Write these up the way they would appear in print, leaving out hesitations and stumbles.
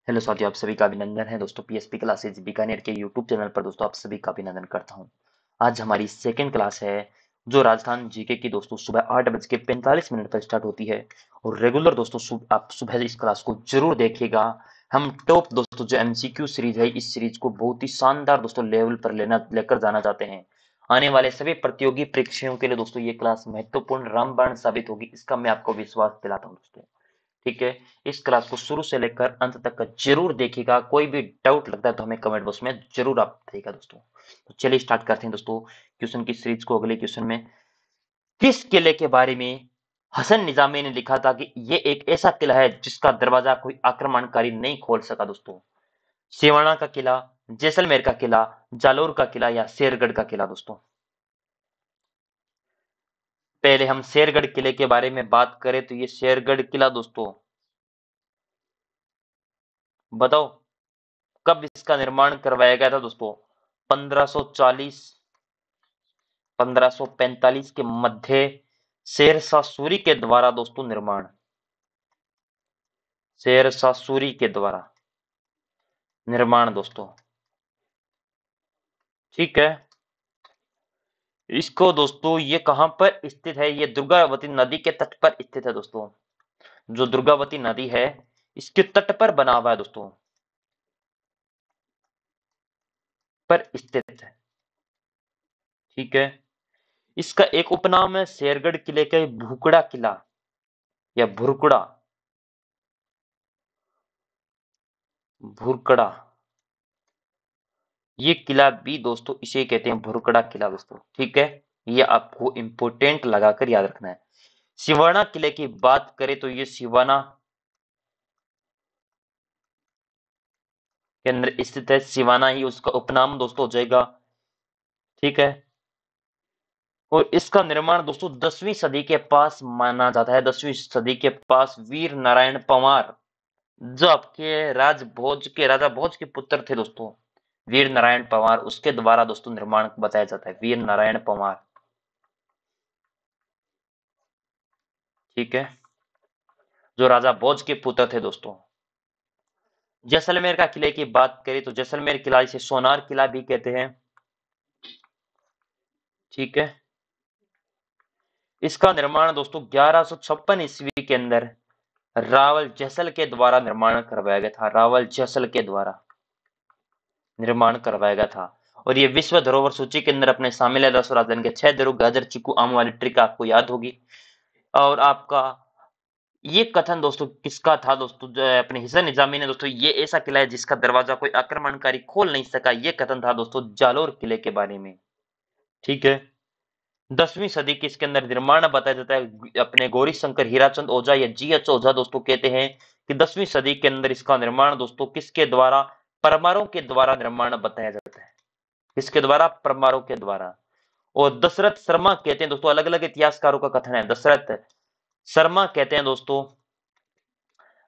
Hello साथियों, आप सभी का अभिनंदन है दोस्तों। पीएसपी क्लासेज बीकानेर के यूट्यूब चैनल पर दोस्तों आप सभी का अभिनंदन करता हूं। आज हमारी सेकंड क्लास है जो राजस्थान जीके की दोस्तों सुबह 8:45 पर स्टार्ट होती है और रेगुलर दोस्तों आप सुबह इस क्लास को जरूर देखिएगा। हम टॉप दोस्तों जो एमसीक्यू सीरीज है, इस सीरीज को बहुत ही शानदार दोस्तों लेवल पर लेकर जाना चाहते हैं। आने वाले सभी प्रतियोगी परीक्षाओं के लिए दोस्तों ये क्लास महत्वपूर्ण रामबाण साबित होगी, इसका मैं आपको विश्वास दिलाता हूँ दोस्तों। ठीक है, इस क्लास को शुरू से लेकर अंत तक का जरूर देखिएगा। कोई भी डाउट लगता है तो हमें कमेंट बॉक्स में जरूर आप बताइएगा दोस्तों। तो चलिए स्टार्ट करते हैं दोस्तों क्वेश्चन की सीरीज को। अगले क्वेश्चन में किस किले के बारे में हसन निजामी ने लिखा था कि ये एक ऐसा किला है जिसका दरवाजा कोई आक्रमणकारी नहीं खोल सका दोस्तों? सिवाना का किला, जैसलमेर का किला, जालोर का किला या शेरगढ़ का किला दोस्तों? पहले हम शेरगढ़ किले के बारे में बात करें तो ये शेरगढ़ किला दोस्तों, बताओ कब इसका निर्माण करवाया गया था दोस्तों? 1540 1545 के मध्य शेरशाह सूरी के द्वारा दोस्तों निर्माण, शेरशाह सूरी के द्वारा निर्माण दोस्तों। ठीक है, इसको दोस्तों ये कहां पर स्थित है? ये दुर्गावती नदी के तट पर स्थित है दोस्तों। जो दुर्गावती नदी है इसके तट पर बना हुआ है दोस्तों, पर स्थित है। ठीक है, इसका एक उपनाम है शेरगढ़ किले का भूकड़ा किला या भुरकड़ा, भुरकड़ा। ये किला भी दोस्तों इसे कहते हैं भुरकड़ा किला दोस्तों। ठीक है, ये आपको इंपोर्टेंट लगाकर याद रखना है। सिवाना किले की बात करें तो ये सिवाना के अंदर स्थित है। सिवाना ही उसका उपनाम दोस्तों हो जाएगा। ठीक है, और इसका निर्माण दोस्तों 10वीं सदी के पास माना जाता है। 10वीं सदी के पास वीर नारायण पंवार, जो आपके राजभोज के राजा भोज के पुत्र थे दोस्तों, वीर नारायण पंवार, उसके द्वारा दोस्तों निर्माण बताया जाता है। वीर नारायण पंवार, ठीक है, जो राजा भोज के पुत्र थे दोस्तों। जैसलमेर का किले की बात करें तो जैसलमेर किला इसे सोनार किला भी कहते हैं। ठीक है, इसका निर्माण दोस्तों 1156 ईस्वी के अंदर रावल जैसल के द्वारा निर्माण करवाया गया था। रावल जैसल के द्वारा निर्माण करवाया गया था और ये विश्व धरोहर सूची के अंदर अपने शामिल है। राजस्थान के 6 धरोहर गाजर चीकू आम वाली ट्रिक आपको याद होगी। और आपका ये कथन दोस्तों किसका था दोस्तों? जो है अपने हिसन निजामी ने दोस्तों, ये ऐसा किला है जिसका दरवाजा कोई आक्रमणकारी खोल नहीं सका, ये कथन था दोस्तों जालोर किले के बारे में। ठीक है, 10वीं सदी के इसके अंदर निर्माण बताया जाता है। अपने गौरी शंकर हीराचंद ओझा या जीएच ओझा दोस्तों कहते हैं कि 10वीं सदी के अंदर इसका निर्माण दोस्तों किसके द्वारा? परमारों के द्वारा निर्माण बताया जाता है। किसके द्वारा? परमारों के द्वारा। और दशरथ शर्मा कहते हैं दोस्तों, अलग अलग इतिहासकारों का कथन है, दशरथ शर्मा कहते हैं दोस्तों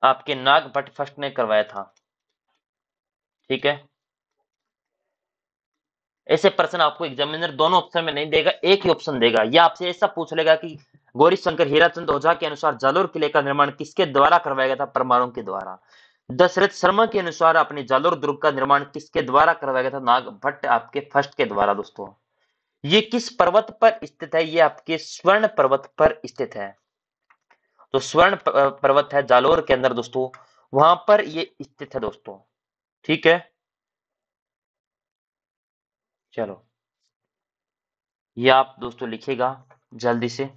आपके नाग भट्ट फर्स्ट ने करवाया था। ठीक है, ऐसे प्रश्न आपको एग्जामिनर दोनों ऑप्शन में नहीं देगा, एक ही ऑप्शन देगा। या आपसे ऐसा पूछ लेगा कि गौरी शंकर हीराचंद ओझा के अनुसार जालोर किले का निर्माण किसके द्वारा करवाया गया था? परमारों के द्वारा। दशरथ शर्मा के अनुसार अपने जालोर दुर्ग का निर्माण किसके द्वारा करवाया गया था? नाग भट्ट आपके फर्स्ट के द्वारा दोस्तों। ये किस पर्वत पर स्थित है? ये आपके स्वर्ण पर्वत पर स्थित है। तो स्वर्ण पर्वत है जालोर के अंदर दोस्तों, वहां पर ये स्थित है दोस्तों। ठीक है, चलो ये आप दोस्तों लिखिएगा जल्दी से।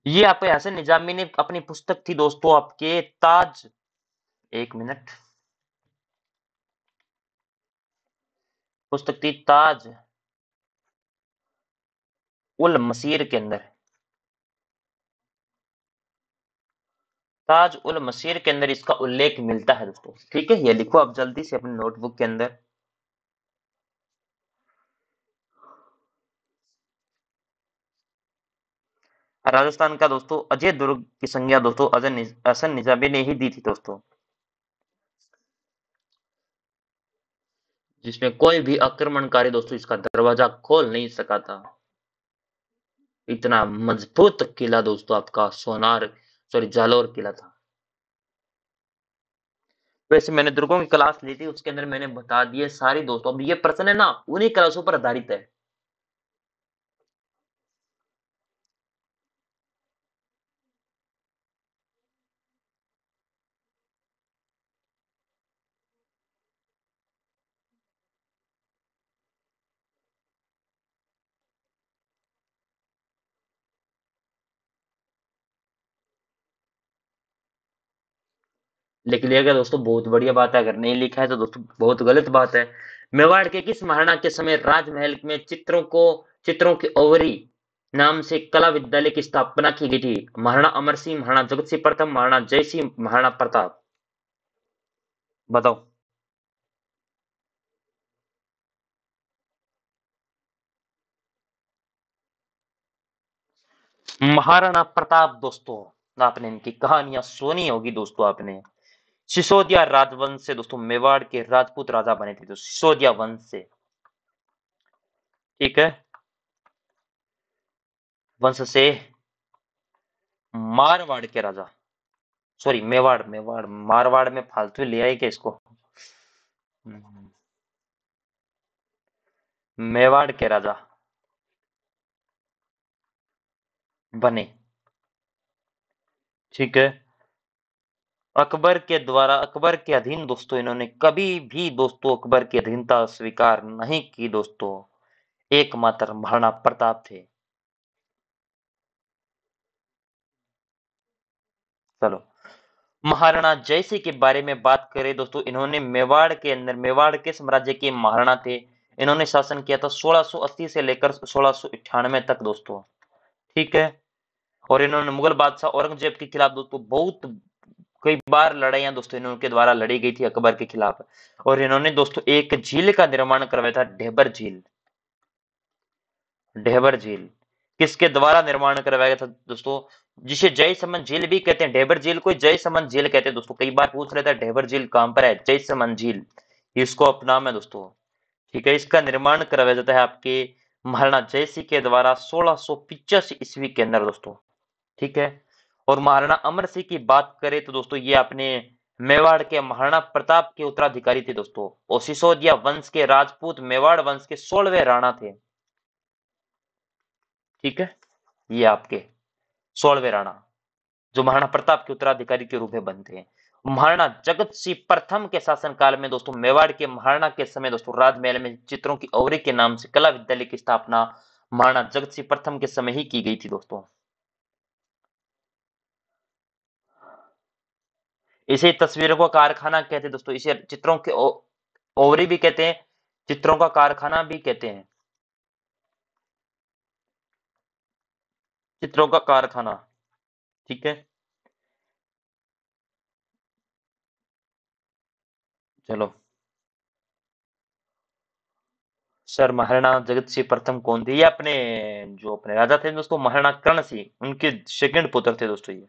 ये आपके हसन निजामी ने अपनी पुस्तक थी दोस्तों आपके ताज, एक मिनट, पुस्तक थी ताज उल मसीर के अंदर, ताज उल मसीर के अंदर इसका उल्लेख मिलता है दोस्तों। ठीक है, ये लिखो आप जल्दी से अपनी नोटबुक के अंदर। राजस्थान का दोस्तों अजय दुर्ग की संज्ञा दोस्तों हसन निजामी ने ही दी थी दोस्तों, जिसमें कोई भी आक्रमणकारी दोस्तों इसका दरवाजा खोल नहीं सका था। इतना मजबूत किला दोस्तों आपका सोनार, सॉरी जालोर किला था। वैसे मैंने दुर्गों की क्लास ली थी, उसके अंदर मैंने बता दिए सारी दोस्तों। अब ये प्रश्न है ना, उन्हीं क्लासों पर आधारित है। लिख लिया गया दोस्तों, बहुत बढ़िया बात है। अगर नहीं लिखा है तो दोस्तों बहुत गलत बात है। मेवाड़ के किस महाराणा के समय राजमहल में चित्रों की ओवरी नाम से कला विद्यालय की स्थापना की गई थी? महाराणा अमर सिंह, महाराणा जगत सिंह प्रथम, महाराणा जय सिंह, महाराणा प्रताप। बताओ। महाराणा प्रताप दोस्तों। आपने इनकी कहानियां सुनी होगी दोस्तों आपने। सिसोदिया राजवंश से दोस्तों मेवाड़ के राजपूत राजा बने थे, तो सिसोदिया वंश से। ठीक है। वंश से मारवाड़ के राजा, सॉरी मेवाड़, मारवाड़ में फालतू ले आए क्या इसको। हम्म, मेवाड़ के राजा बने। ठीक है। अकबर के अधीन दोस्तों इन्होंने कभी भी दोस्तों अकबर की अधीनता स्वीकार नहीं की दोस्तों। एकमात्र महाराणा प्रताप थे। चलो, महाराणा जयसिंह के बारे में बात करें दोस्तों, इन्होंने मेवाड़ के साम्राज्य के महाराणा थे। इन्होंने शासन किया था 1680 से लेकर 1698 तक दोस्तों। ठीक है। और इन्होंने मुगल बादशाह औरंगजेब के खिलाफ दोस्तों बहुत कई बार लड़ाइयां दोस्तों इनके द्वारा लड़ी गई थी अकबर के खिलाफ। और इन्होंने दोस्तों एक झील का निर्माण करवाया था, ढेबर झील। ढेबर झील किसके द्वारा निर्माण करवाया गया था दोस्तों? जिसे जय समन झील भी कहते हैं। ढेबर झील को जय समन झील कहते हैं दोस्तों। कई बार पूछ लेता है ढेबर झील कहां पर है, जय समन झील इसको अपनाम है दोस्तों। ठीक है। इसका निर्माण करवाया जाता है आपके महाराणा जयसिंह के द्वारा 1685 ईस्वी के अंदर दोस्तों। ठीक है। और महाराणा अमर सिंह की बात करें तो दोस्तों ये अपने मेवाड़ के महाराणा प्रताप के उत्तराधिकारी थे दोस्तों, और सिसोदिया वंश के राजपूत मेवाड़ वंश के 16वें राणा थे। ठीक है। ये आपके 16वें राणा जो महाराणा प्रताप के उत्तराधिकारी के रूप में बनते हैं। महाराणा जगत सिंह प्रथम के शासनकाल में दोस्तों मेवाड़ के महाराणा के समय दोस्तों राजमहल में चित्रों की ओवरी के नाम से कला विद्यालय की स्थापना महाराणा जगत सिंह प्रथम के समय ही की गई थी दोस्तों। इसे तस्वीरों का कारखाना कहते हैं दोस्तों। इसे चित्रों के ओवरी भी कहते हैं, चित्रों का कारखाना भी कहते हैं। चित्रों का कारखाना। ठीक है। चलो सर, महाराणा जगत सिंह प्रथम कौन थे? ये अपने जो अपने राजा थे दोस्तों महाराणा कर्ण सिंह, उनके सेकंड पुत्र थे दोस्तों ये।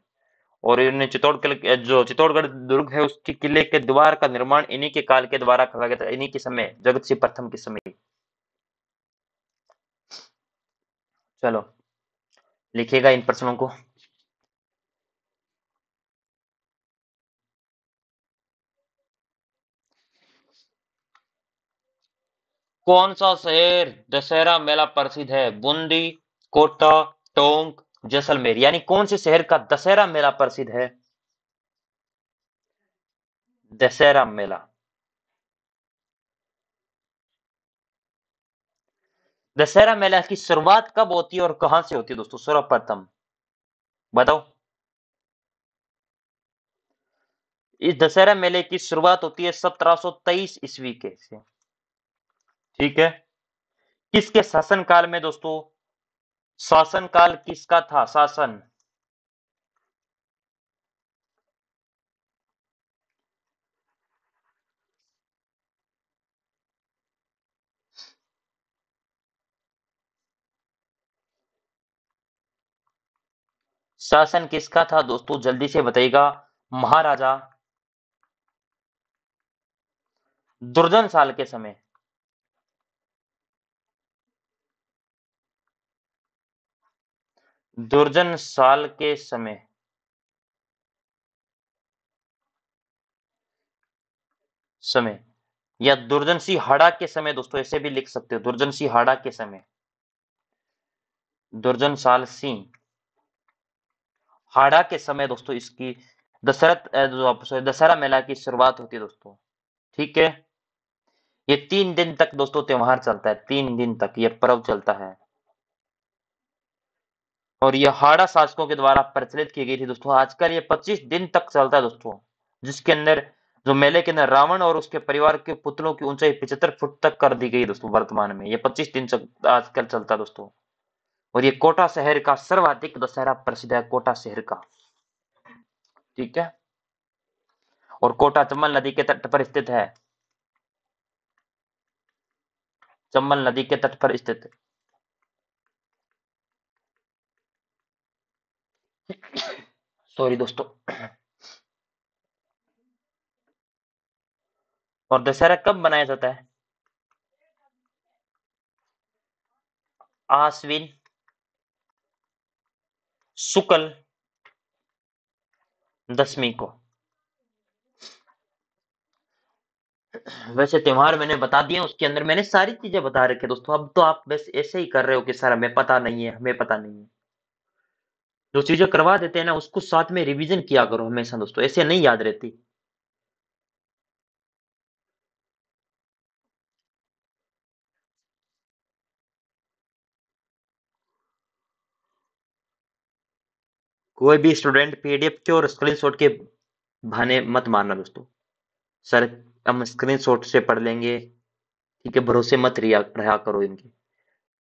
और इन्हें चित्तौड़गढ़ दुर्ग है उसके किले के द्वार का निर्माण इन्हीं के काल के द्वारा करवाया गया था, इन्हीं के समय, जगत सिंह प्रथम के समय। चलो लिखिएगा इन प्रश्नों को। कौन सा शहर दशहरा मेला प्रसिद्ध है? बूंदी, कोटा, टोंक, जैसलमेर। यानी कौन से शहर का दशहरा मेला प्रसिद्ध है? दशहरा मेला। दशहरा मेला की शुरुआत कब होती है और कहां से होती है दोस्तों? सर्वप्रथम बताओ। इस दशहरा मेले की शुरुआत होती है 1723 ईस्वी के से। ठीक है। किसके शासनकाल में दोस्तों? शासनकाल किसका था? शासन शासन किसका था दोस्तों? जल्दी से बताइएगा। महाराजा दुर्जन साल के समय। दुर्जन साल के समय। समय, या दुर्जन सिंह हाड़ा के समय दोस्तों, ऐसे भी लिख सकते हो, दुर्जन सिंह हाड़ा के समय, दुर्जन साल सिंह हाड़ा के समय दोस्तों इसकी दशहरा मेला की शुरुआत होती है दोस्तों। ठीक है, ये 3 दिन तक दोस्तों त्योहार चलता है, 3 दिन तक ये पर्व चलता है। और ये हाड़ा शासकों के द्वारा प्रचलित की गई थी दोस्तों। आजकल ये 25 दिन तक चलता है दोस्तों, जिसके अंदर जो मेले के अंदर रावण और उसके परिवार के पुतलों की ऊंचाई 75 फुट तक कर दी गई दोस्तों। वर्तमान में ये 25 दिन आजकल चलता है दोस्तों। और ये कोटा शहर का सर्वाधिक दशहरा प्रसिद्ध है, कोटा शहर का। ठीक है, और कोटा चंबल नदी के तट पर स्थित है, चंबल नदी के तट पर स्थित। सॉरी दोस्तों। और दशहरा कब मनाया जाता है? आश्विन शुक्ल दशमी को। वैसे त्योहार मैंने बता दिए, उसके अंदर मैंने सारी चीजें बता रखी है दोस्तों। अब तो आप बस ऐसे ही कर रहे हो कि सर हमें पता नहीं है, हमें पता नहीं है। जो चीजें करवा देते हैं ना, उसको साथ में रिवीजन किया करो हमेशा दोस्तों, ऐसे नहीं याद रहती। कोई भी स्टूडेंट पीडीएफ के और स्क्रीनशॉट के बहाने मत मारना दोस्तों। सर हम स्क्रीनशॉट से पढ़ लेंगे, ठीक है, भरोसे मत रिया रहा करो इनके।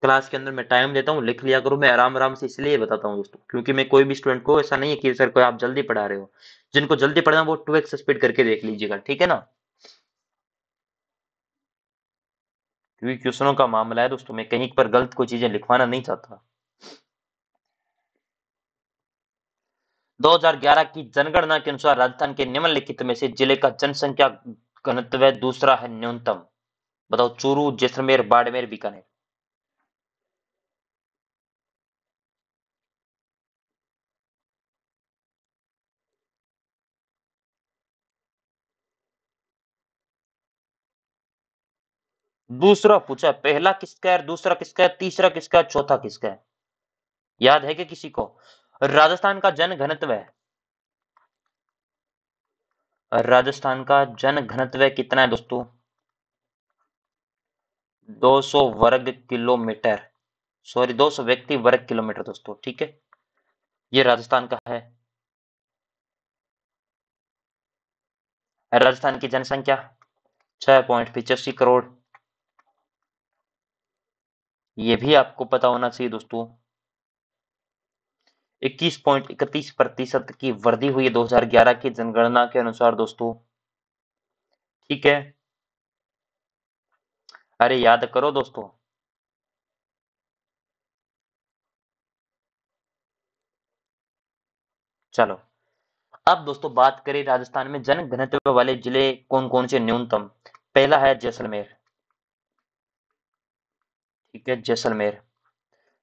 क्लास के अंदर मैं टाइम देता हूँ, लिख लिया करो। मैं आराम आराम से इसलिए बताता हूँ दोस्तों, क्योंकि मैं कोई भी स्टूडेंट को ऐसा नहीं है कि सर को आप जल्दी पढ़ा रहे हो। जिनको जल्दी पढ़ना वो 2x स्पीड करके देख लीजिएगा, ठीक है ना। क्योंकि क्वेश्चनों का मामला है दोस्तों, मैं कहीं पर गलत कोई चीजें लिखवाना नहीं चाहता। 2011 की जनगणना के अनुसार राजस्थान के निम्नलिखित में से जिले का जनसंख्या घनत्व दूसरा है न्यूनतम। बताओ, चूरू, जैसलमेर, बाड़मेर, बीकानेर। दूसरा पूछा, पहला किसका है, दूसरा किसका है, तीसरा किसका है, चौथा किसका है? याद है कि किसी को? राजस्थान का जन घनत्व है, राजस्थान का जन घनत्व कितना है दोस्तों? 200 वर्ग किलोमीटर, सॉरी 200 व्यक्ति वर्ग किलोमीटर दोस्तों। ठीक है, ये राजस्थान का है। राजस्थान की जनसंख्या 6.85 करोड़। ये भी आपको पता होना चाहिए दोस्तों। 21.31% की वृद्धि हुई है 2011 की जनगणना के अनुसार दोस्तों। ठीक है, अरे याद करो दोस्तों। चलो, अब दोस्तों बात करें राजस्थान में जन घनत्व वाले जिले कौन कौन से न्यूनतम। पहला है जैसलमेर, ठीक है, जैसलमेर।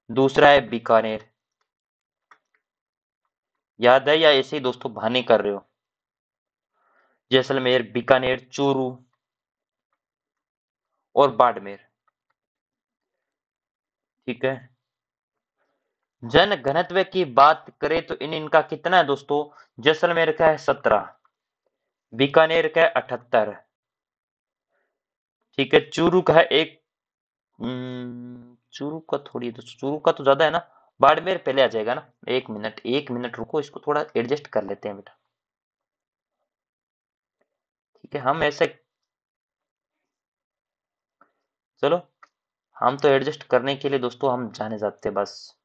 दूसरा है बीकानेर। याद है या ऐसे ही दोस्तों बहाने कर रहे हो? जैसलमेर, बीकानेर, चूरू और बाड़मेर। ठीक है, जन घनत्व की बात करें तो इनका कितना है दोस्तों? जैसलमेर का है 17, बीकानेर का है 78, ठीक है, चूरू का है एक। चूरू का थोड़ी तो, चूरू का तो ज्यादा है ना। बाड़मेर पहले आ जाएगा ना। एक मिनट, एक मिनट रुको, इसको थोड़ा एडजस्ट कर लेते हैं बेटा। ठीक है, हम ऐसे, चलो, हम तो एडजस्ट करने के लिए दोस्तों हम जाने जाते हैं, बस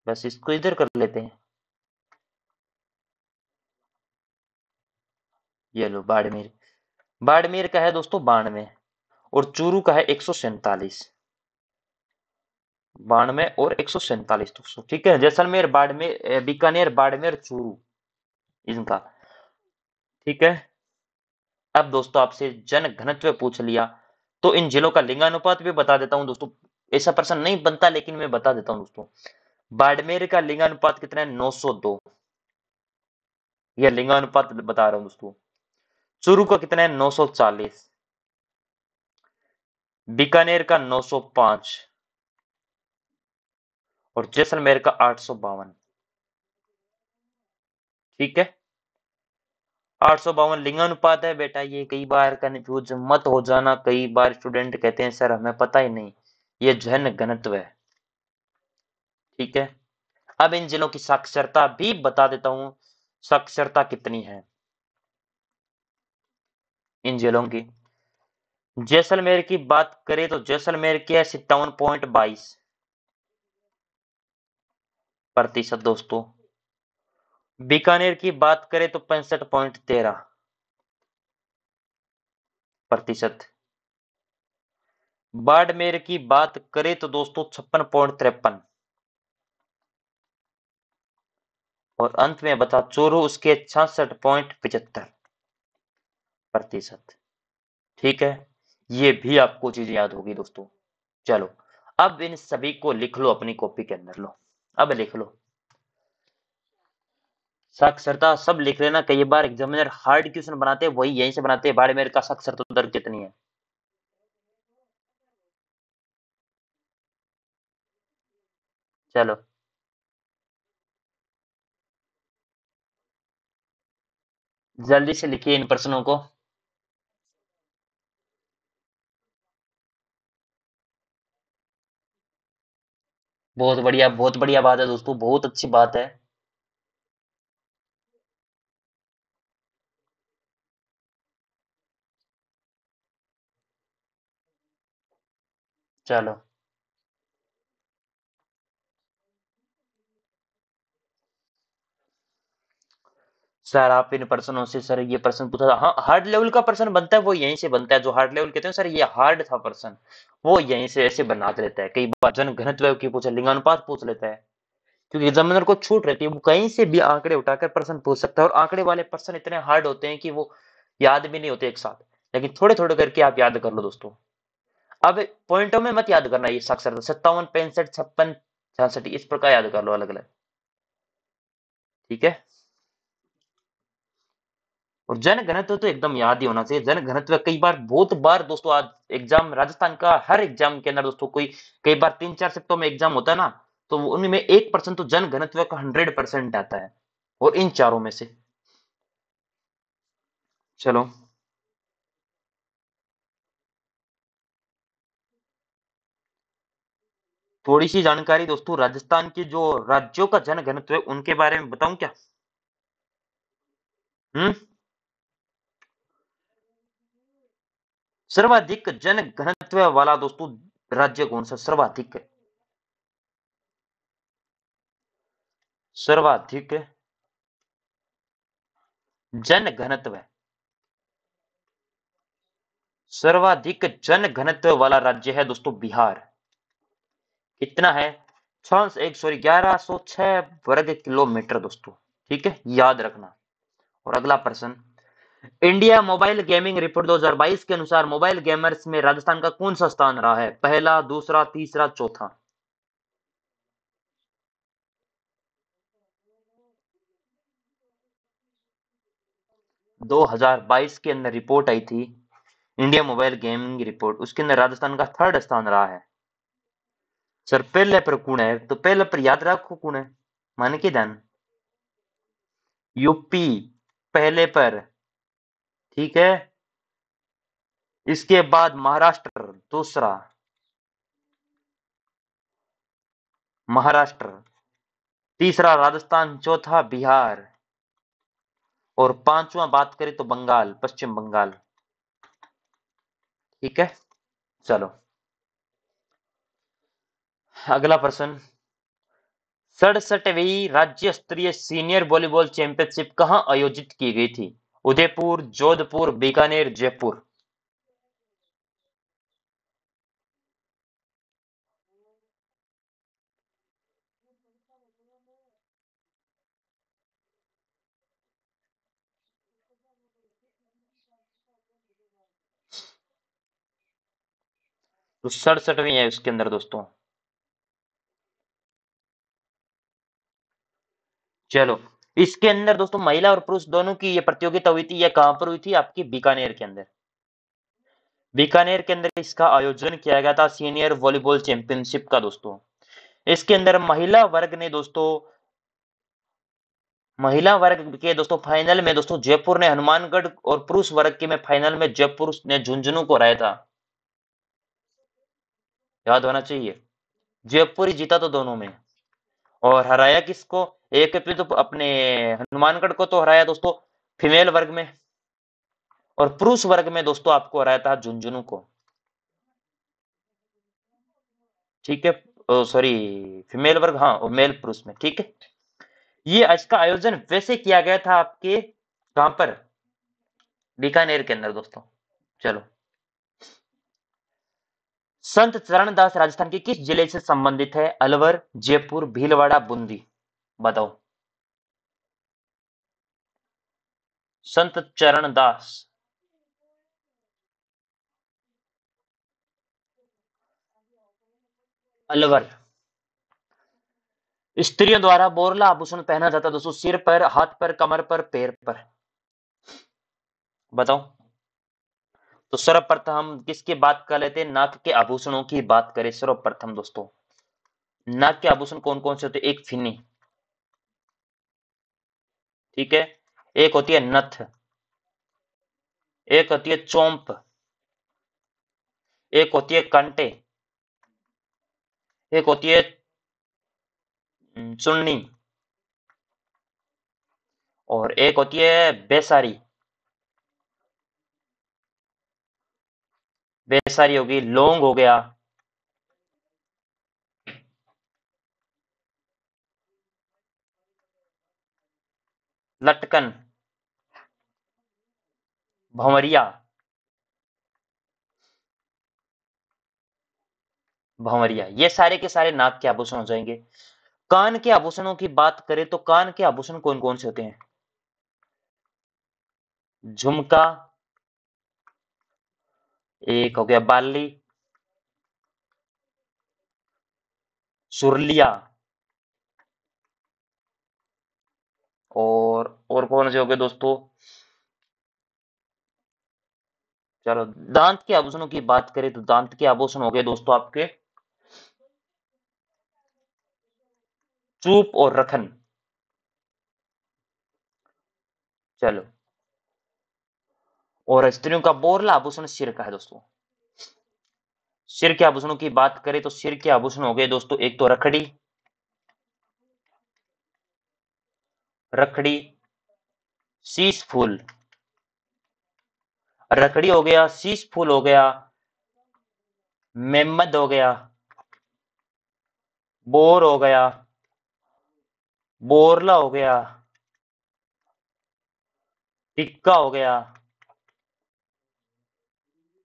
बस इसको इधर कर लेते हैं। ये लो, बाड़मेर। बाड़मेर का है दोस्तों 92, और चूरू का है 147। 92 और 147 दोस्तों। ठीक है, जैसलमेर, बाड़मेर, बीकानेर, बाड़मेर, चूरू, इनका। ठीक है, अब दोस्तों आपसे जन घनत्व पूछ लिया, तो इन जिलों का लिंगानुपात भी बता देता हूं दोस्तों। ऐसा प्रश्न नहीं बनता, लेकिन मैं बता देता हूं दोस्तों। बाड़मेर का लिंगानुपात कितना है? 902। यह लिंगानुपात बता रहा हूं दोस्तों। चूरू का कितना है 940, बीकानेर का 905 और जैसलमेर का 852। ठीक है, 852 लिंगानुपात है बेटा। ये कई बार कंफ्यूज मत हो जाना, कई बार स्टूडेंट कहते हैं सर हमें पता ही नहीं, ये जन घनत्व है। ठीक है, अब इन जिलों की साक्षरता भी बता देता हूं, साक्षरता कितनी है इन जिलों की। जैसलमेर की बात करें तो जैसलमेर की है 57.22% दोस्तों। बीकानेर की बात करें तो 65.13%। बाड़मेर की बात करें तो दोस्तों 56.53। और अंत में बता चूरू उसके 66.75%। ठीक है, ये भी आपको चीज याद होगी दोस्तों। चलो, अब इन सभी को लिख लो अपनी कॉपी के अंदर। लो, अब लिख लो, साक्षरता सब लिख लेना। कई बार एग्जामिनर हार्ड क्वेश्चन बनाते हैं, वही यहीं से बनाते हैं, बाड़मेर का साक्षरता दर कितनी है। चलो, जल्दी से लिखिए इन प्रश्नों को। बहुत बढ़िया बात है दोस्तों, बहुत अच्छी बात है। चलो सर, आप इन प्रश्नों से सर ये प्रश्न पूछा था, हाँ हार्ड लेवल का प्रश्न बनता है वो यहीं से बनता है। जो हार्ड लेवल कहते हैं सर ये हार्ड था प्रश्न, वो यहीं से ऐसे बना देता है। कई बार जन घनत्व की पूछा, लिंगानुपात पूछ लेता है, क्योंकि एग्जामिनर को छूट रहती है, वो कहीं से भी आंकड़े उठाकर प्रश्न पूछ सकता है। और आंकड़े वाले प्रश्न इतने हार्ड होते हैं कि वो याद भी नहीं होते एक साथ, लेकिन थोड़े थोड़े करके आप याद कर लो दोस्तों। अब पॉइंटों में मत याद करना, ये साक्षरता 57, 65, 56, 66 इस प्रकार याद कर लो अलग अलग। ठीक है, और जन घनत्व तो एकदम याद ही होना चाहिए। जन घनत्व कई बार, बहुत बार दोस्तों, आज एग्जाम राजस्थान का हर एग्जाम के अंदर दोस्तों कोई कई बार 3-4 शिफ्टों में एग्जाम होता है ना, तो उनमें 1% तो जन घनत्व का 100% आता है, और इन चारों में से। चलो, थोड़ी सी जानकारी दोस्तों, राजस्थान की जो राज्यों का जन घनत्व है उनके बारे में बताऊं क्या? हम्म, सर्वाधिक जन घनत्व वाला दोस्तों राज्य कौन सा सर्वाधिक है? सर्वाधिक जन घनत्व, सर्वाधिक जन घनत्व वाला राज्य है दोस्तों बिहार। कितना है? 1106 वर्ग किलोमीटर दोस्तों। ठीक है, याद रखना। और अगला प्रश्न, इंडिया मोबाइल गेमिंग रिपोर्ट 2022 के अनुसार मोबाइल गेमर्स में राजस्थान का कौन सा स्थान रहा है? पहला, दूसरा, तीसरा, चौथा? 2022 के अंदर रिपोर्ट आई थी, इंडिया मोबाइल गेमिंग रिपोर्ट, उसके अंदर राजस्थान का थर्ड स्थान रहा है। सर पहले पर कौन है? तो पहले पर याद रखो कौन है, मान के ध्यान। यूपी पहले पर। ठीक है, इसके बाद महाराष्ट्र दूसरा, महाराष्ट्र तीसरा, राजस्थान चौथा, बिहार, और पांचवा बात करें तो बंगाल, पश्चिम बंगाल। ठीक है, चलो अगला प्रश्न, 67वीं राज्य स्तरीय सीनियर वॉलीबॉल चैंपियनशिप कहां आयोजित की गई थी? उदयपुर, जोधपुर, बीकानेर, जयपुर? तो 67वीं है उसके अंदर दोस्तों। चलो, इसके अंदर दोस्तों महिला और पुरुष दोनों की ये प्रतियोगिता हुई थी। ये कहां पर हुई थी? आपकी बीकानेर के अंदर। बीकानेर के अंदर इसका आयोजन किया गया था, सीनियर वॉलीबॉल चैंपियनशिप का दोस्तों। इसके अंदर महिला वर्ग ने दोस्तों, महिला वर्ग के दोस्तों फाइनल में दोस्तों जयपुर ने हनुमानगढ़, और पुरुष वर्ग के में फाइनल में जयपुर ने झुंझुनू को हराया था। याद होना चाहिए, जयपुर ही जीता तो दोनों में। और हराया किसको? एक पे तो अपने हनुमानगढ़ को तो हराया दोस्तों फीमेल वर्ग में, और पुरुष वर्ग में दोस्तों आपको हराया था झुंझुनू को। ठीक है, सॉरी, फीमेल वर्ग, हाँ, और मेल पुरुष में। ठीक है, ये आज का आयोजन वैसे किया गया था आपके कहां पर? बीकानेर के अंदर दोस्तों। चलो, संत चरणदास राजस्थान के किस जिले से संबंधित है? अलवर, जयपुर, भीलवाड़ा, बूंदी। बताओ। संत चरणदास, अलवर। स्त्रियों द्वारा बोरला आभूषण पहना जाता है दोस्तों, सिर पर, हाथ पर, कमर पर, पैर पर। बताओ। तो सर्वप्रथम हम किसकी बात कर लेते हैं? नाक के आभूषणों की बात करें सर्वप्रथम दोस्तों। नाक के आभूषण कौन कौन से होते हैं? एक फिनी, ठीक है, एक होती है नथ, एक होती है चोंप, एक होती है कंटे, एक होती है चुन्नी, और एक होती है बेसारी। बेसारी होगी, लौंग हो गया, लटकन, भंवरिया, भंवरिया, ये सारे के सारे नाक के आभूषण हो जाएंगे। कान के आभूषणों की बात करें तो कान के आभूषण कौन कौन से होते हैं? झुमका, एक हो गया बाली, सुरलिया, और कौन से हो गए दोस्तों? चलो, दांत के आभूषणों की बात करें तो दांत के आभूषण हो गए दोस्तों आपके चूप और रखन। चलो, और स्त्रियों का बोरला आभूषण सिर का है दोस्तों। सिर के आभूषणों की बात करें तो सिर के आभूषण हो गए दोस्तों, एक तो रखड़ी, रखड़ी, शीश फूल, रखड़ी हो गया, शीश फूल हो गया, मेमद हो गया, बोर हो गया, बोरला हो गया, टिक्का हो गया।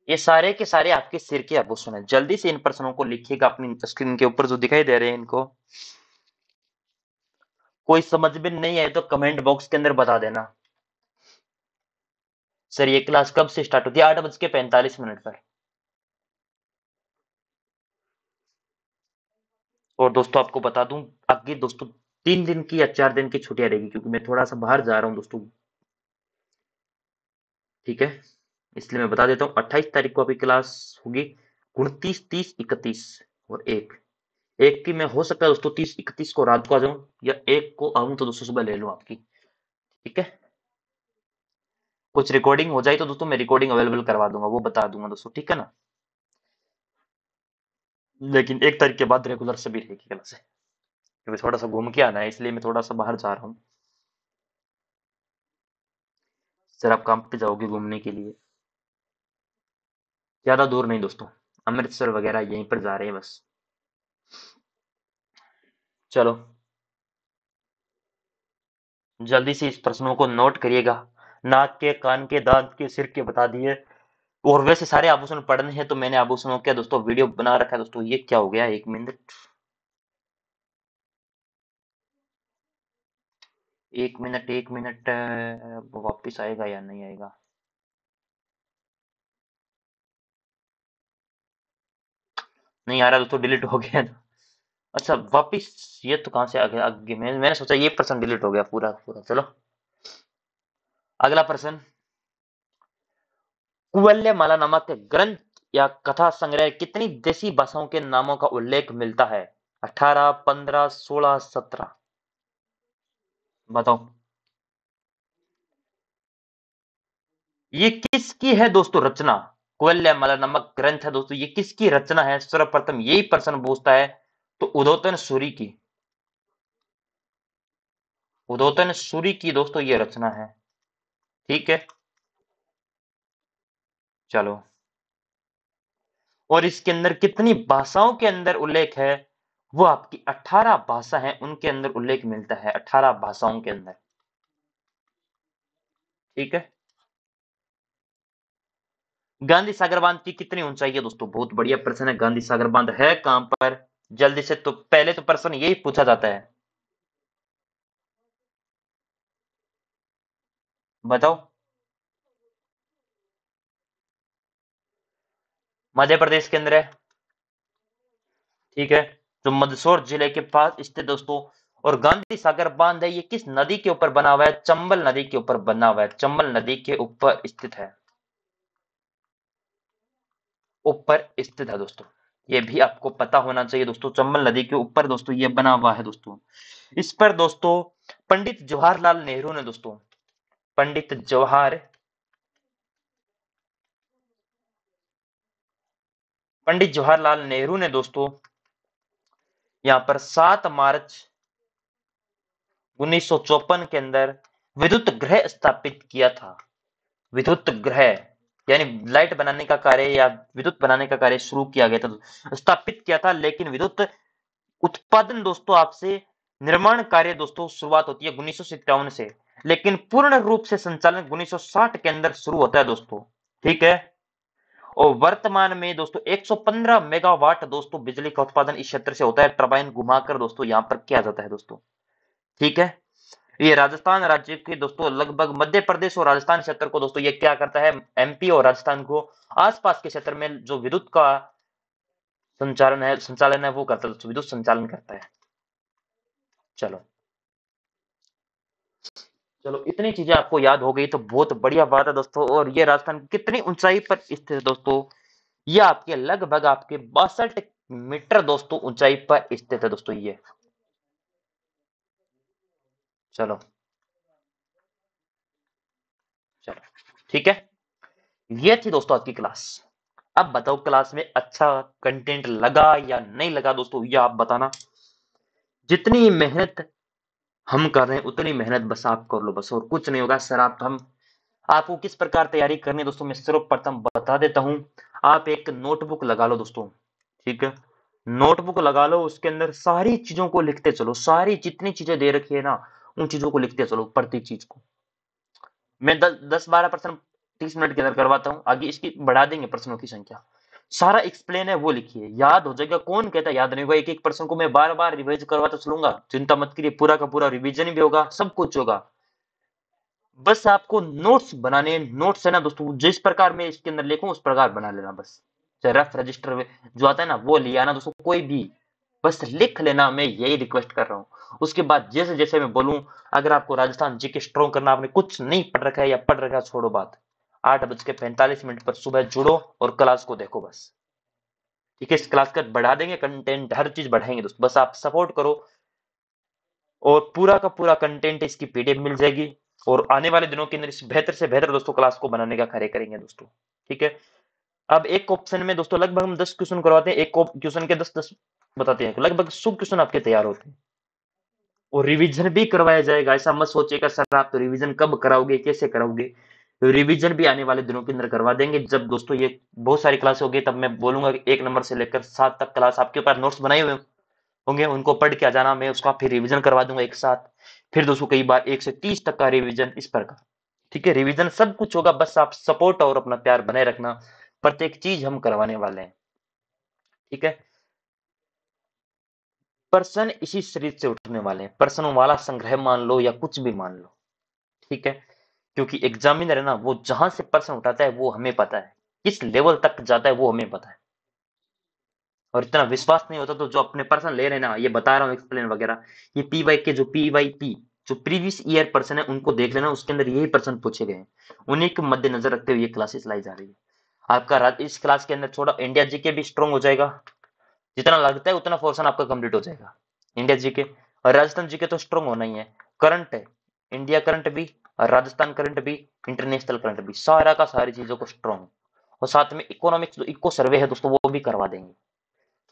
ये सारे के सारे आपके सिर के आभूषण हैं। जल्दी से इन प्रश्नों को लिखिएगा अपनी स्क्रीन के ऊपर जो दिखाई दे रहे हैं इनको। कोई समझ में नहीं आए तो कमेंट बॉक्स के अंदर बता देना। सर, ये क्लास कब से स्टार्ट होती है? 8:45 पर। और दोस्तों आपको बता दूं, आगे दोस्तों 3 दिन की या 4 दिन की छुट्टियां रहेगी, क्योंकि मैं थोड़ा सा बाहर जा रहा हूँ दोस्तों। ठीक है, इसलिए मैं बता देता हूँ, 28 तारीख को अभी क्लास होगी, 29, 30, 31 और एक की मैं हो सकता है दोस्तों 30, 31 को रात को आ जाऊं, या एक को आऊं तो दोस्तों सुबह ले लूं आपकी। ठीक है, कुछ रिकॉर्डिंग हो जाए तो दोस्तों मैं रिकॉर्डिंग अवेलेबल करवा दूंगा, वो बता दूंगा दोस्तों, ठीक है ना। लेकिन 1 तारीख के बाद रेगुलर सभी रहेगी क्लास है, क्योंकि थोड़ा सा घूम के आना है, इसलिए मैं थोड़ा सा बाहर जा रहा हूँ। सर, आप काम पे जाओगे घूमने के लिए? ज्यादा दूर नहीं दोस्तों, अमृतसर वगैरह यहीं पर जा रहे हैं बस। चलो, जल्दी से इस प्रश्नों को नोट करिएगा। नाक के, कान के, दांत के, सिर के बता दिए। और वैसे सारे आभूषण पढ़ने हैं तो मैंने आभूषणों का दोस्तों वीडियो बना रखा है दोस्तों। ये क्या हो गया? 1 मिनट, 1 मिनट, 1 मिनट, वापिस आएगा या नहीं आएगा? नहीं आ रहा दोस्तों, डिलीट हो गया। अच्छा वापिस, ये तो कहां से आगे आगे मैंने सोचा ये प्रश्न डिलीट हो गया पूरा पूरा। चलो अगला प्रश्न, कुवल्यमाला नामक ग्रंथ या कथा संग्रह कितनी देसी भाषाओं के नामों का उल्लेख मिलता है? 18, 15, 16, 17? बताओ। ये किसकी है दोस्तों रचना? कुवल्यमाला नामक ग्रंथ है दोस्तों, ये किसकी रचना है? सर्वप्रथम यही प्रश्न पूछता है तो उद्योतन सूरी की, उद्योतन सूरी की दोस्तों ये रचना है। ठीक है, चलो। और इसके अंदर कितनी भाषाओं के अंदर उल्लेख है? वो आपकी 18 भाषा है, उनके अंदर उल्लेख मिलता है, 18 भाषाओं के अंदर। ठीक है। गांधी सागर बांध की कितनी ऊंचाई है दोस्तों? बहुत बढ़िया प्रश्न है। गांधी सागर बांध है कहां पर? जल्दी से, तो पहले तो प्रश्न यही पूछा जाता है, बताओ। मध्य प्रदेश के अंदर है। ठीक है, जो मंदसौर जिले के पास स्थित दोस्तों। और गांधी सागर बांध है, ये किस नदी के ऊपर बना हुआ है? चंबल नदी के ऊपर बना हुआ है, चंबल नदी के ऊपर स्थित है, ऊपर स्थित है दोस्तों। ये भी आपको पता होना चाहिए दोस्तों, चंबल नदी के ऊपर दोस्तों ये बना हुआ है दोस्तों। इस पर दोस्तों पंडित जवाहरलाल नेहरू ने दोस्तों, पंडित जवाहर पंडित जवाहरलाल नेहरू ने दोस्तों यहाँ पर 7 मार्च 1954 के अंदर विद्युत गृह स्थापित किया था। विद्युत गृह यानी लाइट बनाने का कार्य या विद्युत बनाने का कार्य शुरू किया गया था, स्थापित किया था। लेकिन विद्युत उत्पादन दोस्तों आपसे निर्माण कार्य दोस्तों शुरुआत होती है 1957 से, लेकिन पूर्ण रूप से संचालन 1960 के अंदर शुरू होता है दोस्तों। ठीक है। और वर्तमान में दोस्तों 115 मेगावाट दोस्तों बिजली का उत्पादन इस क्षेत्र से होता है, टरबाइन घुमाकर दोस्तों यहां पर किया जाता है दोस्तों। ठीक है। ये राजस्थान राज्य के दोस्तों लगभग मध्य प्रदेश और राजस्थान क्षेत्र को दोस्तों ये क्या करता है? एमपी और राजस्थान को आसपास के क्षेत्र में जो विद्युत का संचालन है वो करता है दोस्तों, विद्युत संचालन करता है। चलो, चलो इतनी चीजें आपको याद हो गई तो बहुत बढ़िया बात है दोस्तों। और ये राजस्थान कितनी ऊंचाई पर स्थित है दोस्तों? ये आपके लगभग आपके 62 मीटर दोस्तों ऊंचाई पर स्थित है दोस्तों ये। चलो, चलो ठीक है। ये थी दोस्तों आज की क्लास। अब बताओ क्लास में अच्छा कंटेंट लगा या नहीं लगा दोस्तों, ये आप बताना। जितनी मेहनत हम कर रहे हैं उतनी मेहनत बस आप कर लो बस, और कुछ नहीं होगा सर। आप हम आपको किस प्रकार तैयारी करनी है दोस्तों मैं सर्वप्रथम बता देता हूं। आप एक नोटबुक लगा लो दोस्तों। ठीक है, नोटबुक लगा लो, उसके अंदर सारी चीजों को लिखते चलो, सारी जितनी चीजें दे रखी है ना उन चीजों को लिखते चलो, प्रति चीज को। मैं 10-12 प्रश्न 30 मिनट के अंदर करवाता हूँ, आगे इसकी बढ़ा देंगे प्रश्नों की संख्या। सारा एक्सप्लेन है वो लिखिए, याद हो जाएगा। कौन कहता है याद नहीं होगा? एक एक प्रश्न को मैं बार बार रिवाइज करवाता चलूंगा, चिंता मत करिए, पूरा का पूरा रिवीजन भी होगा, सब कुछ होगा। बस आपको नोट्स बनाने हैं। नोट्स है ना दोस्तों, जिस प्रकार मैं इसके अंदर लिखूं उस प्रकार बना लेना बस। चाहे रफ रजिस्टर में जो आता है ना वो लिया ना दोस्तों, कोई भी बस लिख लेना, मैं यही रिक्वेस्ट कर रहा हूँ। उसके बाद जैसे जैसे मैं बोलूं, अगर आपको राजस्थान जीके स्ट्रॉन्ग करना, आपने कुछ नहीं पढ़ रखा है या पढ़ रखा है छोड़ो बात, 8:45 पर सुबह जुड़ो और क्लास को देखो बस। ठीक है, इस क्लास का बढ़ा देंगे कंटेंट, हर चीज बढ़ाएंगे दोस्तों, बस आप सपोर्ट करो। और पूरा का पूरा कंटेंट इसकी पीडीएफ मिल जाएगी। और आने वाले दिनों के अंदर इस बेहतर से बेहतर दोस्तों क्लास को बनाने का कार्य करेंगे दोस्तों। ठीक है। अब एक ऑप्शन में दोस्तों लगभग हम 10 क्वेश्चन करवाते हैं, एक क्वेश्चन के 10-10 बताते हैं, तो लगभग 100 क्वेश्चन आपके तैयार होते हैं। और रिवीजन भी करवाया जाएगा, ऐसा मत सोचिएगा सर आप तो रिवीजन कब कराओगे कैसे कराओगे। तो रिवीजन भी आने वाले दिनों के अंदर करवा देंगे, जब दोस्तों ये बहुत सारी क्लास होगी तब मैं बोलूंगा कि 1 नंबर से लेकर 7 तक क्लास आपके पास नोट्स बनाए हुए होंगे, उनको पढ़ के आ जाना, मैं उसका फिर रिवीजन करवा दूंगा एक साथ। फिर दोस्तों कई बार 1 से 30 तक का रिवीजन इस प्रकार। ठीक है, रिवीजन सब कुछ होगा, बस आप सपोर्ट और अपना प्यार बनाए रखना, प्रत्येक चीज हम करवाने वाले हैं। ठीक है, प्रश्न इसी सीरीज से उठने वाले हैं, प्रश्नों वाला संग्रह मान लो या कुछ भी मान लो। ठीक है, क्योंकि एग्जामिनर है ना वो जहां से प्रश्न उठाता है वो हमें पता है, किस लेवल तक जाता है वो हमें पता है। और इतना विश्वास नहीं होता तो जो अपने पर्सन ले रहे हैं ना, ये बता रहा हूँ एक्सप्लेन वगैरह, ये पीवाई के जो पीवाईपी जो प्रीवियस ईयर पर्सन है उनको देख लेना, उसके अंदर यही पर्सन पूछे गए हैं, उन्हीं को मद्देनजर रखते हुए ये क्लासेस लाई जा रही है। आपका इस क्लास के अंदर थोड़ा इंडिया जीके भी स्ट्रांग हो जाएगा, जितना लगता है उतना पोर्शन आपका कंप्लीट हो जाएगा इंडिया जीके। और राजस्थान जीके तो स्ट्रांग होना ही है, करंट है, इंडिया करंट भी और राजस्थान करंट भी, इंटरनेशनल करंट भी, सारा का सारी चीजों को स्ट्रांग, और साथ में इकोनॉमिक्स जो इको सर्वे है दोस्तों वो भी करवा देंगे।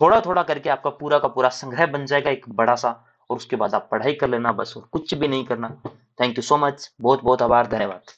थोड़ा थोड़ा करके आपका पूरा का पूरा संग्रह बन जाएगा एक बड़ा सा, और उसके बाद आप पढ़ाई कर लेना बस, और कुछ भी नहीं करना। थैंक यू सो मच, बहुत बहुत आभार, धन्यवाद।